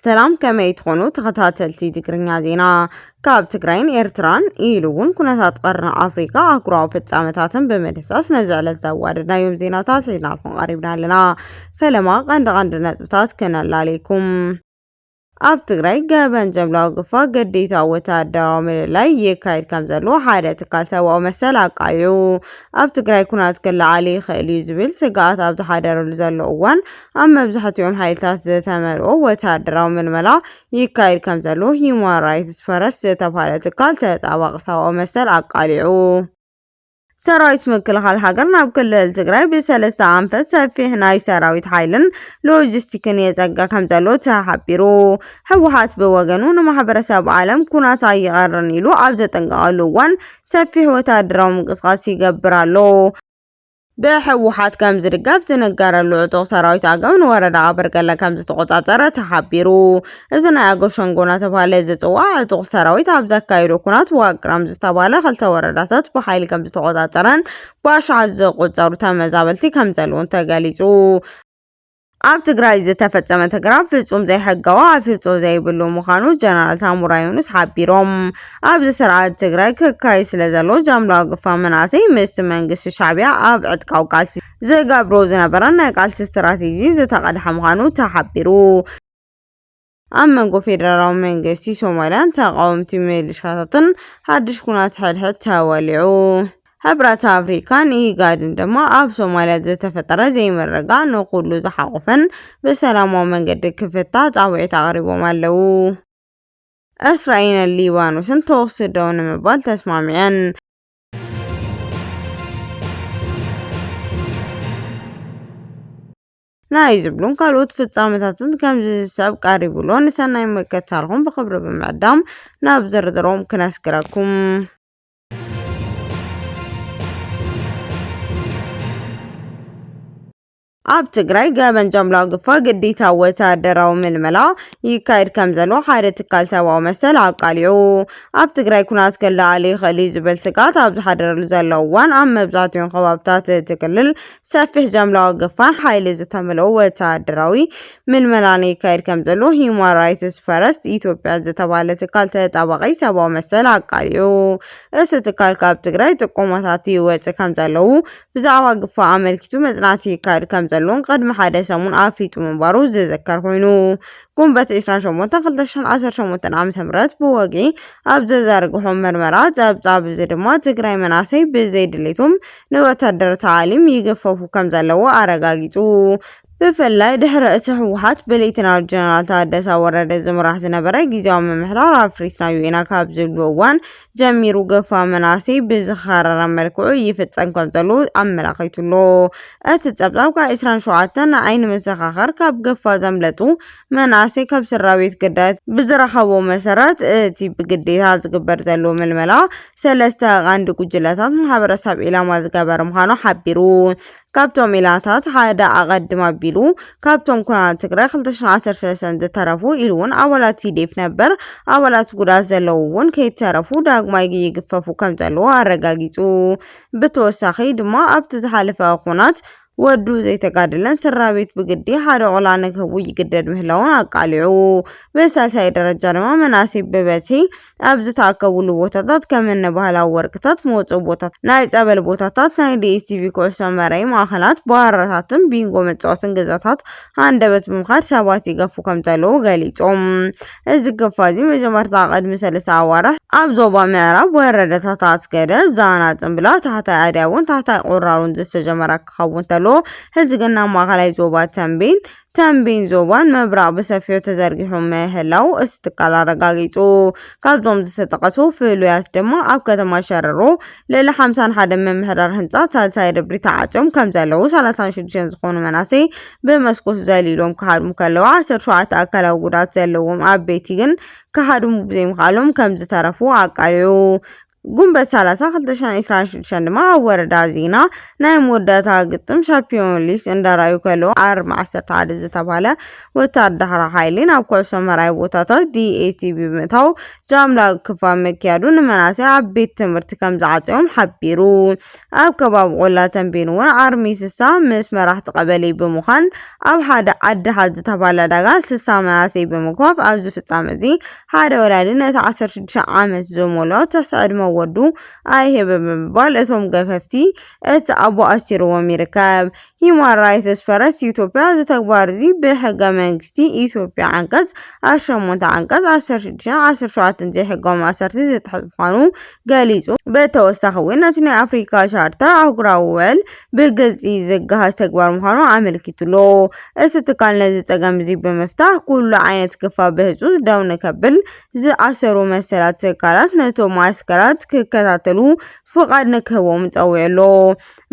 ሰላም ከመይ ትኾኑ ተኸታተልቲ ትግርኛ ዜና ካብ ትግራይን ኤርትራን ኢሉ እውን ኩነታት ቀርኒ አፍሪካ አህጉራዊ ፍጻመታትን ብምድሳስ ነዝዕለት ዘዋደድናዮም ዜናታት ሒዝናልኩም ቀሪብና ኣለና። ፈለማ ቀንዲ ነጥብታት ከነላልየኩም። ኣብ ትግራይ ገበን ጀምላዊ ግፋ ገዴታ ወታደራዊ ምልላይ የካይድ ከም ዘሎ ሓደ ትካል ሰብኣዊ መሰል ኣቃልዑ። ኣብ ትግራይ ኩናት ክለዓል ይኽእል እዩ ዝብል ስጋኣት ኣብ ዝሓደረሉ ዘሎ እዋን ኣብ መብዛሕትኦም ሓይልታት ዝተመልኦ ወታደራዊ ምልመላ ይካይድ ከም ዘሎ ሂውማን ራይትስ ፈረስ ዝተባሃለ ትካል ተጣባቂ ሰብኣዊ መሰል ኣቃልዑ። ሰራዊት ምክልኻል ሃገር ናብ ክልል ትግራይ ብ3 ኣንፈት ሰፊሕ ናይ ሰራዊት ሓይልን ሎጂስቲክን የፀጋ ከም ዘሎ ተሓቢሩ። ህወሓት ብወገኑ ንማሕበረሰብ ዓለም ኩናት ኣይቀርን ኢሉ ኣብ ዘጠንቀቐሉ እዋን ሰፊሕ ወታደራዊ ምንቅስቃስ ይገብር ኣሎ። ብሕወሓት ከም ዝድገፍ ዝነገረሉ ዕጡቕ ሰራዊት ኣገው ንወረዳ ኣበርገለ ከም ዝተቆፃፀረ ተሓቢሩ። እዚ ናይ ኣገው ሸንጎ እናተባህለ ዝፅዋዕ ዕጡቕ ሰራዊት ኣብ ዘካየዶ ኩናት ዋግራም ዝተባህለ 2 ወረዳታት ብሓይሊ ከም ዝተቆፃፀረን ብኣሽሓት ዝቁፀሩ ተመዛበልቲ ከም ዘለውን ተገሊጹ። ኣብ ትግራይ ዝተፈጸመ ተግባር ፍጹም ዘይሕጋዊ ኣፍልጦ ዘይብሉ ምዃኑ ጀነራል ሳሙራ ዩኑስ ሓቢሮም። ኣብዚ ስርዓት ትግራይ ክካየድ ስለ ዘሎ ጀምላዊ ግፋ መናእሰይ ምስቲ መንግስቲ ሻዕብያ ኣብ ዕጥቃዊ ቃልሲ ዝገብሮ ዝነበረ ናይ ቃልሲ ስትራቴጂ ዝተቐድሐ ምዃኑ ተሓቢሩ። ኣብ መንጎ ፌደራላዊ መንግስቲ ሶማልያን ተቃወምቲ ሚሊሻታትን ሓድሽ ኩናት ሕድሕድ ተወሊዑ። ሕብረት አፍሪካን ኢጋድን ድማ ኣብ ሶማልያ ዝተፈጠረ ዘይምርግጋእ ንኩሉ ዝሓቆፈን ብሰላማዊ መንገዲ ክፍታሕ ፃውዒት ኣቅሪቦም ኣለው። እስራኤልን ሊባኖስን ተኩሲ ደው ንምባል ተስማሚዐን። ናይ ዝብሉን ካልኦት ፍጻመታትን ከም ዝስብ ቀሪቡሎ ንሰናይ ምክትታልኩም ብክብሪ ብምዕዳም ናብ ዝርዝሮም ክነስግረኩም። ኣብ ትግራይ ገበን ጀምላዊ ግፋ ግዴታ ወታደራዊ ምልመላ ይካየድ ከም ዘሎ ሓደ ትካል ሰብኣዊ መሰል ኣቃሊዑ። ኣብ ትግራይ ኩናት ክለዓል ይኽእል እዩ ዝብል ስጋት ኣብ ዝሓደረሉ ዘሎ እዋን ኣብ መብዛሕትኦም ከባቢታት እቲ ክልል ሰፊሕ ጀምላዊ ግፋን ሓይሊ ዝተመልኦ ወታደራዊ ምልመላን ይካየድ ከም ዘሎ ሂውማን ራይትስ ፈረስ ኢትዮጵያ ዝተባህለ ትካል ተጣባቂ ሰብኣዊ መሰል ኣቃሊዑ። እቲ ትካል ካብ ትግራይ ጥቆማታት ይወፅእ ከም ዘለው ብዛዕባ ግፋ ኣመልኪቱ መጽናዕቲ ይካየድ ከም ዘሎን ቅድሚ ሓደ ሰሙን ኣፍሊጡ ምንባሩ ዝዝከር ኮይኑ ጉንበት 28 2018 ዓ.ም ብወጊ ኣብ ዘዘርግሖ ምርመራ ጸብጻብ እዚ ድማ ትግራይ መናሰይ ብዘይድሌቶም ንወታደር ተዓሊም ይገፈፉ ከም ዘለዎ ኣረጋጊጹ። ብፍላይ ድሕሪ እቲ ህወሓት ብሌተናል ጀነራል ታደሰ ወረደ ዝምራሕ ዝነበረ ጊዜያዊ ምምሕዳር ኣፍሪስናዮ ኢና ካብ ዝብሉ እዋን ጀሚሩ ገፋ መናእሰይ ብዝኸረረ መልክዑ ይፍጸም ከም ዘሎ ኣመላኺቱሎ። እቲ ጸብጻብ ካብ 27 ንዓይኒ መዘኻኸር ካብ ገፋ ዘምለጡ መናእሰይ ካብ ስራቤት ግዳያት ብዝረኸቦ መሰረት እቲ ብግዴታ ዝግበር ዘሎ ምልመላ 3 ቀንዲ ጉጅለታት ማሕበረሰብ ኢላማ ዝገበረ ምዃኑ ሓቢሩ። ካብቶም ኢላታት ሓደ ኣቐድም ኣቢሉ ካብቶም ኩናት ትግራይ 2013 ዝተረፉ ኢሉ እውን ኣባላት ቲዲኤፍ ነበር ኣባላት ጉዳት ዘለዎ እውን ከይተረፉ ዳግማይ ይግፈፉ ከም ዘለዎ ኣረጋጊጹ። ብተወሳኺ ድማ ኣብቲ ዝሓለፈ ኩናት ወዱ ዘይተጋድለን ስራቤት ብግዲ ሓደ ቆልዓ ንክህቡ ይግደድ ምህላውን ኣቃሊዑ። ብሳልሳይ ደረጃ ድማ መናእሰይ ብበዝሒ ኣብ ዝተኣከቡሉ ቦታታት ከም እኒ ባህላዊ ወርቅታት መውፅኢ ቦታት ናይ ጸበል ቦታታት ናይ ዲኤስቲቪ ኩዕሶ መርአዪ ማእኸላት ባራታትን ቢንጎ መጻወትን ገዛታት ሃንደበት ብምኻድ ሰባት ይገፉ ከም ዘለዉ ገሊፆም። እዚ ገፋ እዚ መጀመርታ ቅድሚ 3 ኣዋርሕ ኣብ ዞባ ምዕራብ ወረዳታት ኣስገደ ዛና ጽምብላ ታሕታይ ኣድያ እውን ታሕታይ ቁራሩን ዝተጀመረ ክኸውን ተሎ ሕዚ ግን ኣብ ማእኸላይ ዞባ ተንቤን ዞባን ምብራቕ ብሰፊሑ ተዘርጊሑ ምህላው እቲ ትካል ኣረጋጊጹ። ካብዞም ዝተጠቐሱ ፍሉያት ድማ ኣብ ከተማ ሸረሮ ልዕሊ 51 ምምሕዳር ህንፃ ሳልሳይ ደብሪ ተዓፅዮም ከም ዘለዉ 36 ዝኾኑ መናእሰይ ብመስኮት ዘሊሎም ክሃድሙ ከለዉ 17 ኣካላዊ ጉድኣት ዘለዎም ዓበይቲ ግን ክሃድሙ ብዘይምኽኣሎም ከም ዝተረፉ ኣቃሊዑ። ጉንበት 30 2026 ድማ ወረዳ ዜና ናይ መወዳእታ ግጥም ሻምፒዮን ሊግ እንዳራዩ ከለው አርማ 11 ዝተባለ ወታደራዊ ሓይሊ ናብ ኩዕሶ መራይ ቦታታት ዲኤቲቪ ብምእታው ጃምላ ክፋል መክያዱ ንመናእሰይ ኣብ ቤት ትምህርቲ ከም ዝዓፅዮም ሓቢሩ። ኣብ ከባቢ ቆላ ተንቤን እውን ኣርሚ 60 ምስ መራሕቲ ቀበሌ ብምዃን ኣብ ሓደ ዓዲ ዝተባለ ዳጋ 60 መናእሰይ ብምክዋፍ ኣብ ዝፍፃመ እዚ ሓደ ወላዲ ነቲ 16 ዓመት ዝሞልኦ ትሕቲ ዕድመ ወዱ ኣይሄበ ብምባል እቶም ገፈፍቲ እቲ ኣቦ ኣሲርዎም ይርከብ። ሂውማን ራይትስ ፈረስ ኢትዮጵያ ዝተግባር እዚ ብሕገ መንግስቲ ኢትዮጵያ አንቀጽ 18 አንቀጽ 16 17 ዘይሕጋዊ ማእሰርቲ ዝጥሕስ ምዃኑ ገሊጹ ብተወሳኺ እውን ነቲ ናይ ኣፍሪካ ቻርተር ኣህጉራዊ ውዕል ብግልፂ ዝገሃዝ ተግባር ምዃኑ ኣመልኪቱሎ። እቲ ትካል ነዚ ፀገም እዚ ብምፍታሕ ኩሉ ዓይነት ክፋል ብህፁፅ ደው ንከብል ዝኣሰሩ መሰላት ትካላት ነቶም ማእስከራት ክከታተሉ ፍቃድ ንክህቦም ፀዊዑሎ።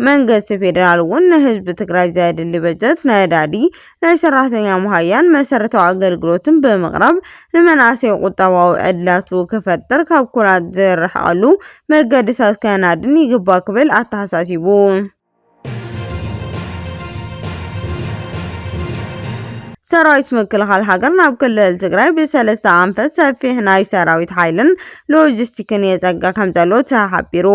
መንግስቲ ፌደራል እውን ንህዝቢ ትግራይ ዘድሊ በጀት ነዳዲ ናይ ሰራሕተኛ መሃያን መሰረታዊ ኣገልግሎትን ብምቕራብ ንመናእሰይ ቁጠባዊ ዕድላቱ ክፈጥር ካብ ኩራት ዝርሕቐሉ መገድታት ከናድን ይግባእ ክብል ኣተሓሳሲቡ። ሰራዊት ምክልኻል ሃገር ናብ ክልል ትግራይ ብ3 ኣንፈት ሰፊሕ ናይ ሰራዊት ሓይልን ሎጂስቲክን የፀጋ ከም ዘሎ ተሓቢሩ።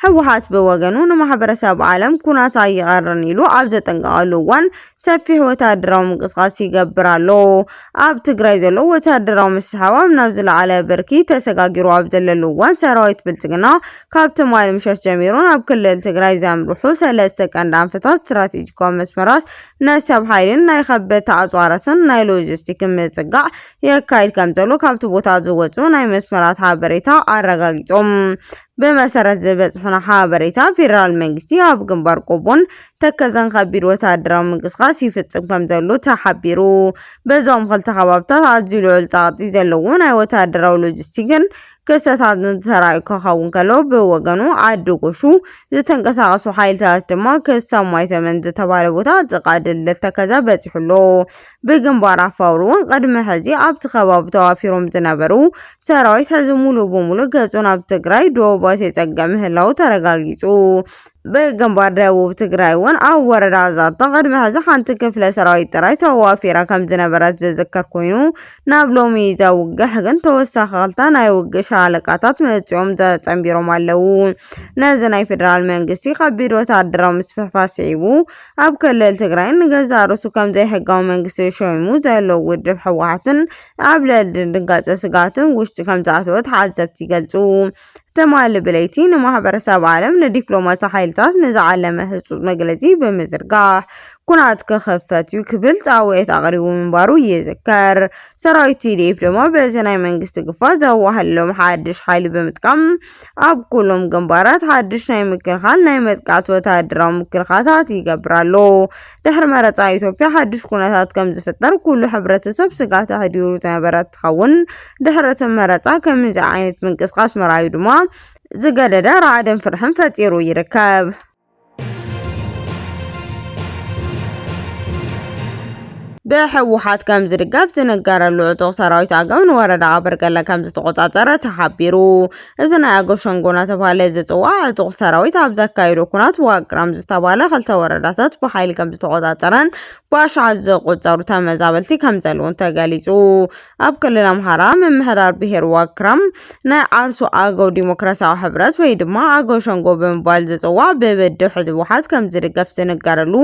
ህወሓት ብወገኑ ንማሕበረሰብ ዓለም ኩናት ኣይቀርን ኢሉ ኣብ ዘጠንቀቐሉ እዋን ሰፊሕ ወታደራዊ ምንቅስቃስ ይገብር ኣሎ። ኣብ ትግራይ ዘሎ ወታደራዊ ምስሓባብ ናብ ዝለዓለ ብርኪ ተሰጋጊሩ ኣብ ዘለሉ እዋን ሰራዊት ብልጽግና ካብቲ ማይ ምሸት ጀሚሩ ናብ ክልል ትግራይ ዘምርሑ 3 ቀንዲ ኣንፈታት ስትራቴጂካዊ መስመራት ነሰብ ሓይልን ናይ ከበድቲ ኣጽዋራትን ናይ ሎጂስቲክ ምጽጋዕ የካይድ ከም ዘሎ ካብቲ ቦታ ዝወጹ ናይ መስመራት ሓበሬታ ኣረጋጊጾም። በመሰረት ዝበጽሑና ሓበሬታ ፌደራል መንግስቲ ኣብ ግንባር ቆቦን ተከዘን ከቢድ ወታደራዊ ምንቅስቃስ ይፍጽም ከም ዘሎ ተሓቢሩ። በዞም ክልተ ከባቢታት ኣዝዩ ልዑል ጸቕጢ ዘለዎ ናይ ወታደራዊ ሎጂስቲክን ክስተታት ተራእዩ ክኸውን ከሎ ብወገኑ ዓዲ ጎሹ ዝተንቀሳቐሱ ሓይልታት ድማ ክሳብ ማይ ተመን ዝተባለ ቦታ ጥቃ ድልድል ተከዘ በፂሑሎ። ብግንባር ኣፋር እውን ቅድሚ ሕዚ ኣብቲ ከባቢ ተዋፊሮም ዝነበሩ ሰራዊት ሕዚ ሙሉእ ብሙሉእ ገጹን ኣብ ትግራይ ዶባት የፀግዕ ምህላው ተረጋጊጹ። በግንባር ደቡብ ትግራይ እውን ኣብ ወረዳ ዛታ ቅድሚ ሕዚ ሓንቲ ክፍለ ሰራዊት ጥራይ ተዋፊራ ከም ዝነበረት ዝዝከር ኮይኑ ናብ ሎሚ ዘውግሕ ግን ተወሳኺ ክልተ ናይ ውግእ ሻለቃታት መፂኦም ተፀንቢሮም ኣለው። ነዚ ናይ ፌደራል መንግስቲ ከቢድ ወታደራዊ ምስፍሕፋሕ ስዒቡ ኣብ ክልል ትግራይ ንገዛ ርእሱ ከም ዘይሕጋዊ መንግስቲ ሾይሙ ዘሎ ውድብ ህወሓትን ኣብ ልዕሊ ድንጋፀ ስጋትን ውሽጢ ከም ዝኣተወ ተዓዘብቲ ይገልጹ። ተማል ብለይቲ ንማሕበረሰብ ዓለም ንዲፕሎማሲ ሓይልታት ንዝዓለመ ህፁፅ መግለጺ ብምዝርጋሕ ኩናት ክኸፈት እዩ ክብል ፃውዒት ኣቕሪቡ ምንባሩ ይዝከር። ሰራዊት TDF ድማ በዚ ናይ መንግስቲ ግፋት ዘዋሃሎም ሓድሽ ሓይሊ ብምጥቃም ኣብ ኩሎም ግንባራት ሓድሽ ናይ ምክልኻል ናይ መጥቃዕቲ ወታደራዊ ምክልኻላት ይገብራሎ። ድሕሪ መረፃ ኢትዮጵያ ሓድሽ ኩነታት ከም ዝፍጠር ኩሉ ሕብረተሰብ ስጋት ኣህዲሩ ዝነበረ እንትኸውን ድሕሪ እቲ መረፃ ከምዚ ዓይነት ምንቅስቃስ መራዩ ድማ ዝገደደ ራዕድን ፍርሕን ፈጢሩ ይርከብ። በህወሓት ከም ዝድገፍ ዝነገረሉ ዕጡቕ ሰራዊት ኣገው ንወረዳ ኣበርገለ ከም ዝተቆጻጸረ ተሓቢሩ። እዚ ናይ ኣገው ሸንጎ እናተባህለ ዝጽዋዕ ዕጡቕ ሰራዊት ኣብ ዘካየዶ ኩናት ዋቅራም ዝተባለ ክልተ ወረዳታት ብሓይሊ ከም ዝተቆጻጸረን ብኣሽሓት ዝቁጸሩ ተመዛበልቲ ከም ዘለውን ተገሊጹ። ኣብ ክልል ኣምሓራ ምምሕዳር ብሄር ዋቅራም ናይ ዓርሱ ኣገው ዲሞክራሲያዊ ሕብረት ወይ ድማ ኣገው ሸንጎ ብምባል ዝጽዋዕ ብብድብ ህወሓት ከም ዝድገፍ ዝነገረሉ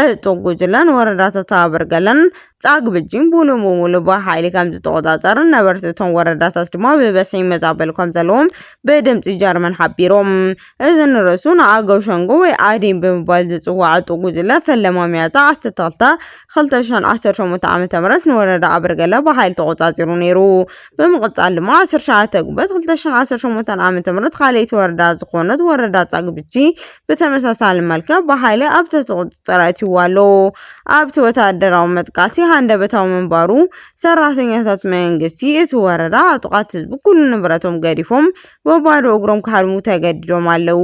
ዕጡቕ ጉጅለን ወረዳታት ኣበርገለን ጻግብጅን ሙሉ በሓይሊ ከም ዝተቆጻጸረን ነበርቲ እቶም ወረዳታት ድማ ብበዝሒ መዛበሉ ከም ዘለዎም ብድምፂ ጀርመን ሓቢሮም። እዚ ንርእሱ ንኣገው ሸንጎ ወይ ኣዴን ብምባል ዝጽዋዕ ዕጡቕ ጉጅለ ፈለማ ሚያዝያ 12 2018 ዓ.ም ንወረዳ ኣበርገለ በሓይሊ ተቆጻጺሩ ነይሩ። ብምቕጻል ድማ 19 ጉንበት 2018 ዓ.ም ካልእቲ ወረዳ ዝኾነት ወረዳ ጻግብጂ ብተመሳሳሊ መልክዕ በሓይሊ ኣብ ተቆጻጸረ ኣትይዋሎ። ኣብቲ ወታደራዊ መጥቃዕቲ ሃንደበታዊ ምንባሩ ሰራሕተኛታት መንግስቲ እቲ ወረዳ ዕጡቃት ህዝቢ ኩሉ ንብረቶም ገዲፎም በባዶ እግሮም ክሓልሙ ተገዲዶም ኣለው።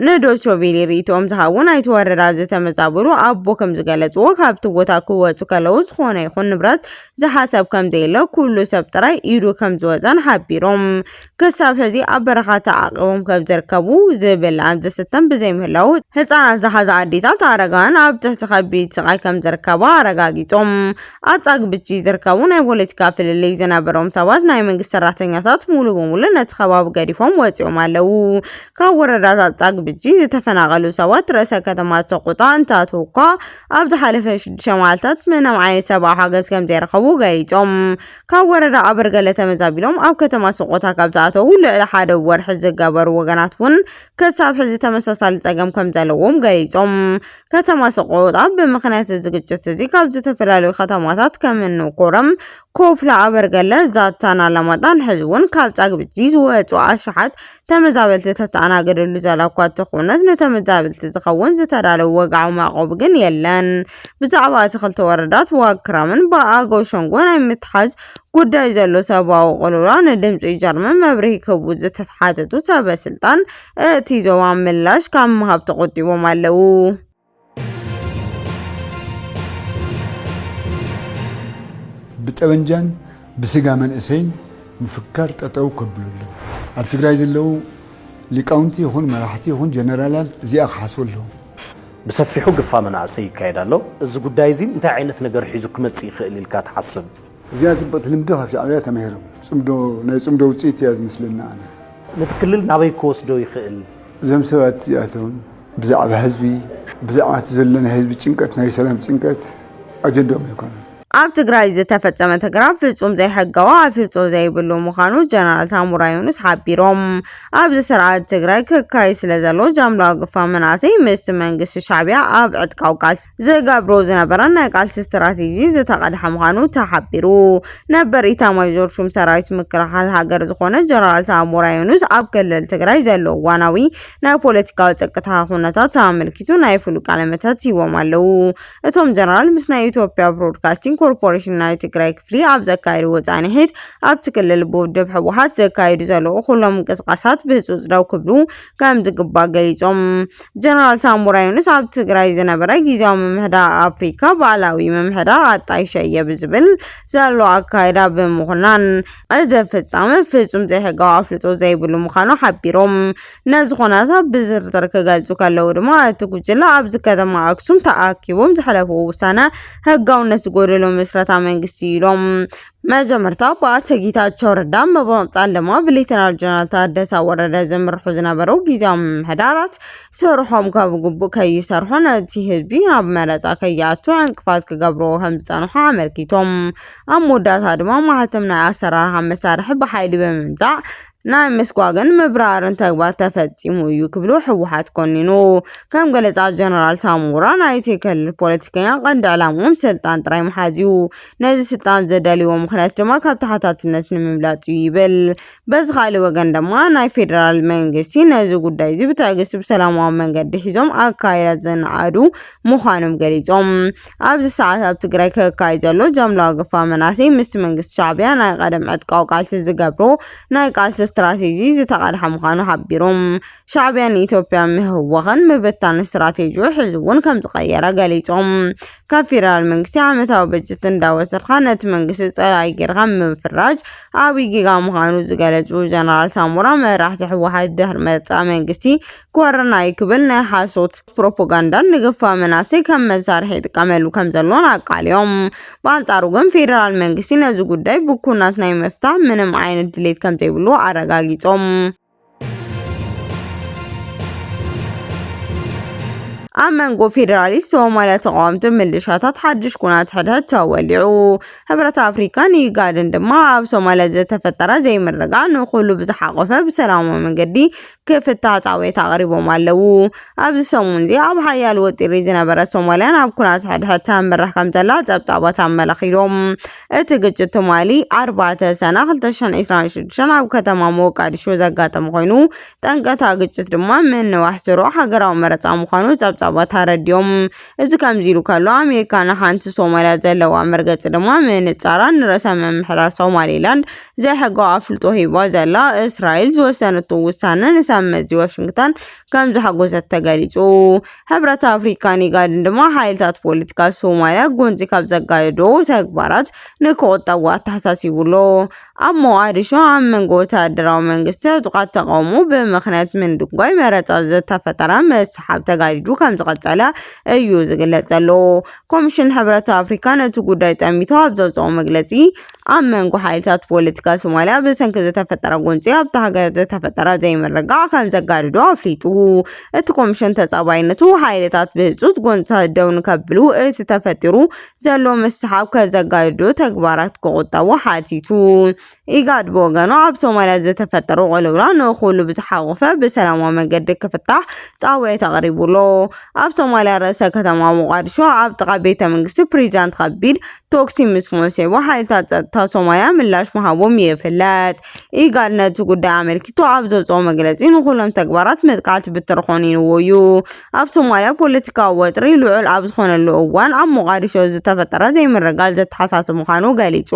ንዶይቼ ቬለ ሪኢቶም ዝሃቡ ናይቲ ወረዳ ዝተመዛበሉ ኣቦ ከም ዝገለጽዎ ካብቲ ቦታ ክወፁ ከለው ዝኾነ ይኹን ንብረት ዝሓሰብ ከም ዘየለ ኩሉ ሰብ ጥራይ ኢዱ ከም ዝወፀን ሓቢሮም ክሳብ ሕዚ ኣብ በረኻ ተዓቂቦም ከም ዝርከቡ ዝብላዕን ዝስተን ብዘይ ምህላው ህፃናት ዝሓዛ ኣዴታት ኣረጋውያን ኣብ ትሕቲ ከቢድ ስቃይ ከም ዝርከባ ኣረጋጊፆም ኣብ ጻግብጂ ዝርከቡ ናይ ፖለቲካ ፍልልይ ዝነበሮም ሰባት ናይ መንግስቲ ሰራሕተኛታት ሙሉ በሙሉ ነቲ ከባቢ ገዲፎም ወፂኦም ኣለው። ካብ ወረዳታት ጻግብጂ ዝተፈናቀሉ ሰባት ርእሰ ከተማ ሰቆጣ እንተኣትዉ እኳ ኣብ ዝሓለፈ 6 መዓልታት ምንም ዓይነት ሰብኣዊ ሓገዝ ከም ዘይረኸቡ ገሊፆም ካብ ወረዳ ኣበርገለ ተመዛቢሎም ኣብ ከተማ ሰቆጣ ካብ ዝኣተዉ ልዕሊ ሓደ ወርሒ ዝገበሩ ወገናት እውን ክሳብ ሕዚ ተመሳሳሊ ፀገም ከም ዘለዎም ገሊፆም ከተማ ሰቆጣ ብምክንያት እዚ ግጭት እዚ ካብ ዝተፈላለዩ ከተማታት ከም ኮረም ኮፍላ ኣበርገለ ዛታና ለማጣን ሕዚ እውን ካብ ጻግብጂ ዝወፁ ኣሽሓት ተመዛበልቲ ተተኣናገደሉ ዘላ እኳ እንተኾነት ነተመዛበልቲ ዝኸውን ዝተዳለወ ወግዓዊ ማዕቆብ ግን የለን። ብዛዕባ እቲ ክልተ ወረዳት ዋግ ክራምን ብኣገው ሸንጎ ናይ ምትሓዝ ጉዳይ ዘሎ ሰብኣዊ ቁልውላ ንድምፂ ጀርመን መብርሂ ክህቡ ዝተሓተቱ ሰበስልጣን እቲ ዞባ ምላሽ ካብ ምሃብ ተቆጢቦም ኣለው። ብጠበንጃን ብስጋ መንእሰይን ምፍካር ጠጠው ከብሉሉ ኣብ ትግራይ ዘለው ሊቃውንቲ ይኹን መራሕቲ ይኹን ጀነራላት እዚኣ ክሓስቡ ኣለዎም። ብሰፊሑ ግፋ መናእሰይ ይካየድ ኣሎ። እዚ ጉዳይ እዚ እንታይ ዓይነት ነገር ሒዙ ክመጽእ ይኽእል ኢልካ ትሓስብ? እዚኣ ጽብቕቲ ልምዲ ካብ ሻዕብያ ተማሂሮም ናይ ጽምዶ ውፅኢት እያ ዝመስለና ኣነ። ነቲ ክልል ናበይ ክወስዶ ይኽእል? እዞም ሰባት እዚኣቶም ብዛዕባ ህዝቢ ብዛዕባ እቲ ዘሎ ናይ ህዝቢ ጭንቀት ናይ ሰላም ጭንቀት ኣጀንዳኦም ኣይኮነን። ኣብ ትግራይ ዝተፈጸመ ተግባር ፍጹም ዘይሕጋዊ ኣፍልጦ ዘይብሉ ምዃኑ ጀነራል ሳሙራ ዩኑስ ሓቢሮም ኣብዚ ስርዓት ትግራይ ክካየድ ስለ ዘሎ ጃምላዊ ግፋ መናእሰይ ምስቲ መንግስቲ ሻዕብያ ኣብ ዕጥቃዊ ቃልሲ ዝገብሮ ዝነበረ ናይ ቃልሲ ስትራቴጂ ዝተቐድሐ ምዃኑ ተሓቢሩ ነበር ኢታማዦር ሹም ሰራዊት ምክልኻል ሃገር ዝኾነ ጀነራል ሳሙራ ዩኑስ ኣብ ክልል ትግራይ ዘሎ እዋናዊ ናይ ፖለቲካዊ ፀቅጥታ ኩነታት ኣመልኪቱ ናይ ፍሉይ ቃለ መሕትት ሂቦም ኣለው። እቶም ጀነራል ምስ ናይ ኢትዮጵያ ብሮድካስቲንግ ኮርፖሬሽን ናይ ትግራይ ክፍሊ ኣብ ዘካየዱ ወፃኢ ሒት ኣብቲ ክልል ብውድብ ሕወሓት ዘካየዱ ዘለዉ ኩሎም ምንቅስቃሳት ብህፁፅ ደው ክብሉ ከም ዝግባእ ገሊፆም ጀነራል ሳሙራ ዩኑስ ኣብ ትግራይ ዝነበረ ጊዜያዊ ምምሕዳር ኣፍሪካ ባህላዊ ምምሕዳር ኣጣይሸ እየ ብዝብል ዘሎ ኣካይዳ ብምኹናን እዚ ፍጻመ ፍጹም ዘይሕጋዊ ኣፍልጦ ዘይብሉ ምዃኑ ሓቢሮም ነዚ ኩነታት ብዝርዝር ክገልጹ ከለዉ ድማ እቲ ጉጅለ ኣብዚ ከተማ ኣክሱም ተኣኪቦም ዝሕለፍዎ ውሳነ ሕጋውነት ዝጎደሎ ምስረታ መንግስቲ ኢሎም መጀመርታ በአቶ ጌታቸው ረዳ በመቀጠል ደግሞ ብሌተናል ጀነራል ታደሰ ወረደ ዝምርሑ ዝነበሩ ጊዜያዊ ምምሕዳራት ስርሖም ካብ ግቡእ ከይሰርሑ ነቲ ህዝቢ ናብ መረፃ ከይኣቱ ዕንቅፋት ክገብርዎ ከም ዝፀንሑ ኣመልኪቶም ኣብ መወዳእታ ድማ ማህተም ናይ ኣሰራርሓ መሳርሒ ብሓይሊ ብምምንፃዕ ናይ ምስጓግን ምብራርን ተግባር ተፈጺሙ እዩ ክብሉ ሕወሓት ኮኒኑ ከም ገለጻ ጀነራል ሳሙራ ናይቲ ክልል ፖለቲከኛ ቀንዲ ዕላምኦም ስልጣን ጥራይ ምሓዝ እዩ ነዚ ስልጣን ዘደልይዎ ምክንያት ድማ ካብ ተሓታትነት ንምምላጥ ይብል በዚ ካልእ ወገን ድማ ናይ ፌደራል መንግስቲ ነዚ ጉዳይ እዚ ብትዕግስቲ ብሰላማዊ መንገዲ ሒዞም ኣካይዳ ዘናኣዱ ምዃኖም ገሊፆም ኣብዚ ሰዓት ኣብ ትግራይ ክካየድ ዘሎ ጃምላዊ ግፋ መናእሰይ ምስቲ መንግስቲ ሻዕብያ ናይ ቀደም ዕጥቃዊ ቃልሲ ዝገብሮ ናይ ቃልሲ ስትራቴጂ ዝተቐድሐ ምዃኑ ሓቢሮም ሻዕብያ ንኢትዮጵያ ምህወኽን ምብታን ስትራቴጂ ሕዚ እውን ከም ዝቀየረ ገሊፆም ካብ ፌደራል መንግስቲ ዓመታዊ በጀት እንዳወሰድካ ነቲ መንግስቲ ፀላኢ ጌርካ ምፍራጅ ዓብይ ጌጋ ምዃኑ ዝገለጹ ጀነራል ሳሙራ መራሕቲ ሕወሓት ድሕሪ መጻ መንግስቲ ክወረና ይክብል ናይ ሓሶት ፕሮፓጋንዳን ንግፋ መናእሰይ ከም መሳርሒ ይጥቀመሉ ከም ዘሎን ኣቃልዮም በኣንጻሩ ግን ፌደራል መንግስቲ ነዚ ጉዳይ ብኩናት ናይ ምፍታሕ ምንም ዓይነት ድሌት ከም ዘይብሉ አረጋጊጾም ኣብ መንጎ ፌደራሊስት ሶማልያ ተቃዋምቲ ምልሻታት ሓድሽ ኩናት ሕድሕድ ተወሊዑ ሕብረት ኣፍሪካን ኢጋድን ድማ ኣብ ሶማልያ ዝተፈጠረ ዘይምርግጋዕ ንኩሉ ብዝሓቆፈ ብሰላማዊ መንገዲ ክፍታሕ ፃውዒት ኣቅሪቦም ኣለው ኣብዚ ሰሙን እዚ ኣብ ሓያል ወጢሪ ዝነበረ ሶማልያ ናብ ኩናት ሕድሕድ ተመርሕ ከም ዘላ ፀብፃባት ኣመላኺሎም እቲ ግጭት ሶማሊ 4 ሰነ 2026 ኣብ ከተማ ሞቃዲሾ ዘጋጠመ ኮይኑ ጠንቀታ ግጭት ድማ ምንዋሕ ስሩዕ ሃገራዊ መረፃ ምዃኑ ጸብጻባት አረዲዮም እዚ ከምዚሉ ካሎ አሜሪካና ሓንቲ ሶማሊያ ዘለዋ መርገጽ ድማ ምንጻራን ርዕሰ ምምሕዳር ሶማሌላንድ ዘይሕጋዊ አፍልጦ ሂባ ዘላ እስራኤል ዝወሰነቱ ውሳነ ንሰመዚ ዋሽንግተን ከም ዝሓጎሰት ተገሊጹ ሕብረት አፍሪካን ኢጋድን ድማ ሓይልታት ፖለቲካ ሶማሊያ ጎንፂ ካብ ዘጋየዶ ተግባራት ንክቁጠቡ አተሓሳሲቡሎ ኣብ ሞቃዲሾ ኣብ መንጎ ወታደራዊ መንግስቲ ጥቃት ተቃውሞ ብምክንያት ምንድንጓይ መረፃ ዝተፈጠረ መስሓብ ተጋዲዱ ከም ዝቀፀለ እዩ ዝግለጸሎ ኮሚሽን ሕብረት አፍሪካ ነቲ ጉዳይ ጠሚቶ ኣብ ዘውፅኦ መግለጺ ኣብ መንጎ ሓይልታት ፖለቲካ ሶማሊያ ብሰንኪ ዝተፈጠረ ጎንፂ ኣብታ ሃገር ዝተፈጠረ ዘይምርግጋዕ ከም ዘጋድዶ ኣፍሊጡ እቲ ኮሚሽን ተጻባይነቱ ሓይልታት ብህፁፅ ጎንፅታት ደው ንከብሉ እቲ ተፈጢሩ ዘሎ መስሓብ ከዘጋድዶ ተግባራት ክቁጠቡ ሓቲቱ ኢጋድ ብወገኑ ኣብ ሶማሊያ ዝተፈጠሩ ቁልውላ ንኩሉ ብዝሓቆፈ ብሰላማዊ መንገዲ ክፍታሕ ጻውዒት ኣቅሪቡሎ ኣብ ሶማሊያ ርእሰ ከተማ ሞቃዲሾ ኣብ ጥቃ ቤተ መንግስቲ ፕሬዚዳንት ከቢድ ቶክሲ ምስ ሞሴቦ ሓይልታት ጸጥታ ሶማሊያ ምላሽ መሃቦም ይፍለጥ ኢጋድ ነቲ ጉዳይ ኣመልኪቱ ኣብ ዘውፅኦ መግለጺ ንኩሎም ተግባራት መጥቃዕቲ ብትርኾን ይንወዩ ኣብ ሶማሊያ ፖለቲካዊ ወጥሪ ልዑል ኣብ ዝኾነሉ እዋን ኣብ ሞቃዲሾ ዝተፈጠረ ዘይምርጋል ዘተሓሳስብ ምዃኑ ገሊጹ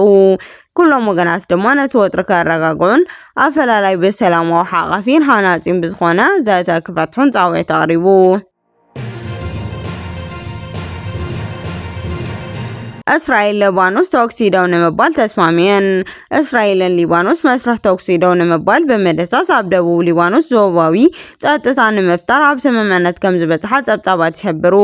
ኩሎም ወገናት ድማ ነቲ ወጥሪ ከረጋግዑን ኣፈላላይ ብሰላማዊ ሓቃፊን ሃናጺን ብዝኾነ ዘተ ክፈትሑን ጻውዒት ኣቅሪቡ እስራኤል ሊባኖስ ተኩስ ደው ንምባል ተስማሚየን እስራኤልን ሊባኖስ መስርሕ ተኩስ ደው ንምባል በመደሳስ ኣብ ደቡብ ሊባኖስ ዞባዊ ጸጥታ ንምፍጣር ኣብ ስምምዕነት ከም ዝበጽሓ ጸብጻባት ይሕብሩ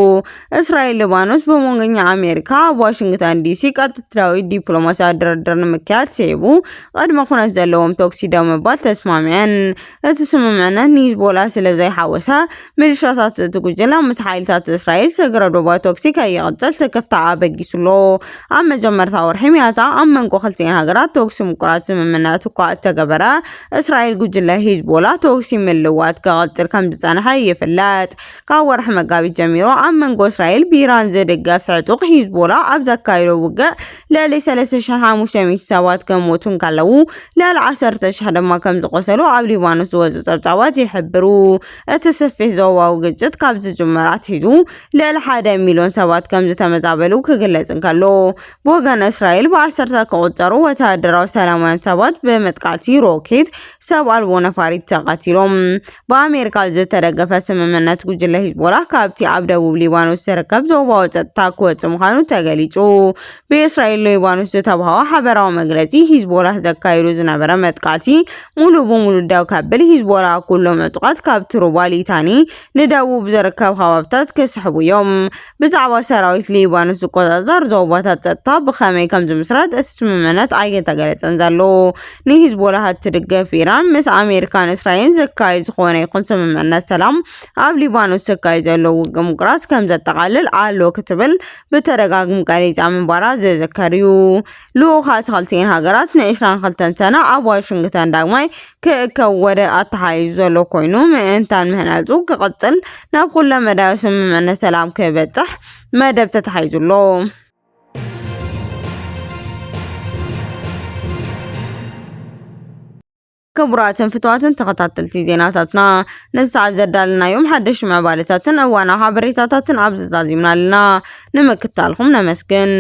እስራኤል ሊባኖስ በመንገኛ አሜሪካ ኣብ ዋሽንግተን ዲሲ ቀጥታዊ ዲፕሎማሲያዊ ድርድር ንምክያድ ሲቡ ቀድመ ኩነት ዘለዎም ተኩስ ደው ንምባል ተስማሚየን እቲ ስምምዕነት ሂዝቦላ ስለዘይሓወሰ ሚሊሻታት ትጉጅላ ምስ ሓይልታት እስራኤል ሰግረዶ ተኩስ ከይቅጽል ስክፍታ ኣበጊሱሎ ኣብ መጀመርታ ወርሒ ሚያዝያ ኣብ መንጎ ክልቲአን ሃገራት ተኩስ ምቁራጽ ስምምዕነት እኳ ተገበረ እስራኤል ጉጅለ ሂዝቦላ ተኩስ ምልዋጥ ክቅጽል ከም ዝጸንሐ ይፍለጥ ካብ ወርሒ መጋቢት ጀሚሮ ኣብ መንጎ እስራኤል ብኢራን ዝድገፍ ዕጡቅ ሂዝቦላ ኣብ ዘካየዶ ውግእ ልዕሊ 3500 ሰባት ከሞቱን ካለው ልዕሊ 10,000 ድማ ከም ዝቆሰሉ ኣብ ሊባኖስ ዝወፁ ጸብጻባት ይሕብሩ እቲ ሰፊሕ ዞባዊ ግጭት ካብ ዝጅመር ኣትሒዙ ልዕሊ 1 ሚልዮን ሰባት ከም ዝተመዛበሉ ክግለጽ እንከሎ ብወገን እስራኤል በ10 ክቁጠሩ ወታደራዊ ሰላማውያን ሰባት በመጥቃዕቲ ሮኬት ሰብ ኣልቦ ነፋሪት ተቃቲሎም በአሜሪካ ዝተደገፈ ስምምዕነት ጉጅለ ሂዝቦላ ካብቲ ኣብ ደቡብ ሊባኖስ ዝርከብ ዞባዊ ጸጥታ ክወጽእ ምዃኑ ተገሊጹ በእስራኤል ሊባኖስ ዝተባሃወ ሓበራዊ መግለጺ ሂዝቦላ ዘካይዱ ዝነበረ መጥቃዕቲ ሙሉ በሙሉ ደው ከብል ሂዝቦላ ኩሎም ዕጡቃት ካብ ትሩባ ሊታኒ ንደቡብ ዝርከብ ከባቢታት ክስሕቡ እዮም ብዛዕባ ሰራዊት ሊባኖስ ዝቆጻጸር ዞባታት ጸጥታ ብኸመይ ከም ዝምስረት እቲ ስምምዕነት ኣይተገለጸን ዘሎ ንሂዝቦላ ትድገፍ ኢራን ምስ አሜሪካን እስራኤልን ዘካይድ ዝኾነ ይኹን ስምምዕነት ሰላም ኣብ ሊባኖስ ዘካይድ ዘሎ ውግእ ምቁራጽ ከም ዘጠቃልል ኣሎ ክትብል ብተደጋግሞ ገሊጻ ምንባራ ዝዝከር እዩ ልኡኻት ክልቲአን ሃገራት ን22 ሰነ ኣብ ዋሽንግተን ዳግማይ ክእከብ ወደ ኣተሓይዙ ዘሎ ኮይኑ ምእንታን ምህናፁ ክቅጽል ናብ ኩለ መዳዊ ስምምዕነት ሰላም ክበጽሕ መደብ ተተሓይዙሎ ክቡራትን ፍትዋትን ተኸታተልቲ ዜናታትና ንሰዓት ዘዳልናዮም ሓደሽ ምዕባለታትን እዋናዊ ሓበሬታታትን ኣብ ዝዛዚምናልና ንምክትታልኩም ነመስግን